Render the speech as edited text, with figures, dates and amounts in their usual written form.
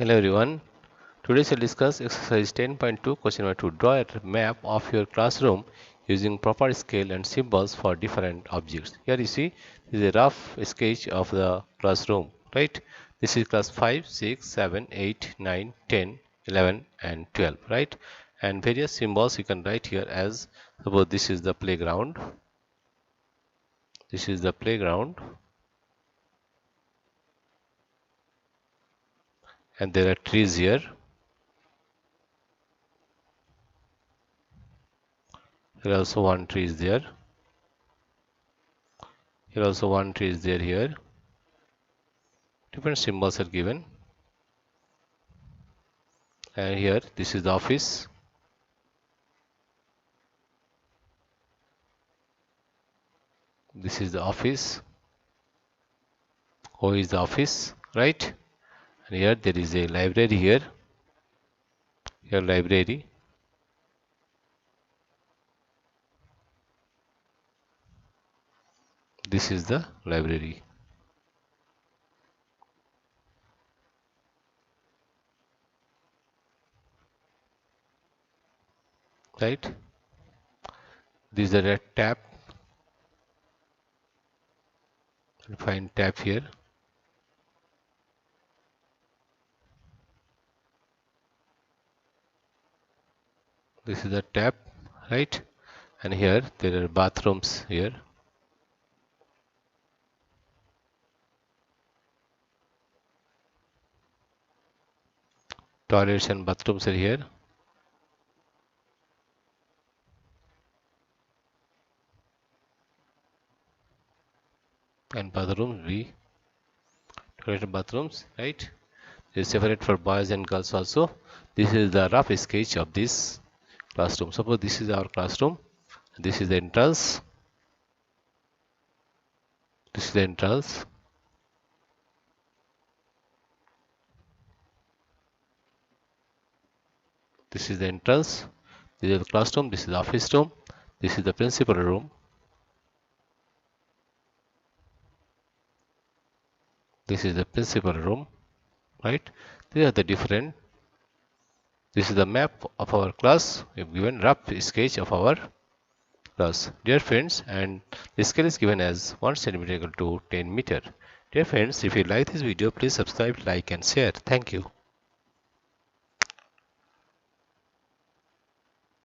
Hello everyone. Today we'll discuss exercise 10.2 question number 2. Draw a map of your classroom using proper scale and symbols for different objects. Here you see this is a rough sketch of the classroom, right? This is class 5, 6, 7, 8, 9, 10, 11 and 12, right? And various symbols you can write here as suppose this is the playground. This is the playground and there are trees here. Here also one tree is there. Here also one tree is there here. Different symbols are given. And here this is the office. This is the office. O is the office, right? And here there is a library here. Here library. This is the library. Right? This is the red tap. Find tap here. This is the tap, right? And here there are bathrooms here. Toilets and bathrooms are here. And bathrooms B. Toilet and bathrooms, right? It is separate for boys and girls also. This is the rough sketch of this classroom. Suppose this is our classroom. This is the entrance. This is the entrance. This is the entrance. This is the classroom. This is the office room. This is the principal room. This is the principal room, right? These are the different. This is the map of our class. We have given rough sketch of our class. Dear friends, and the scale is given as 1 centimeter equal to 10 meter. Dear friends, if you like this video, please subscribe, like and share. Thank you.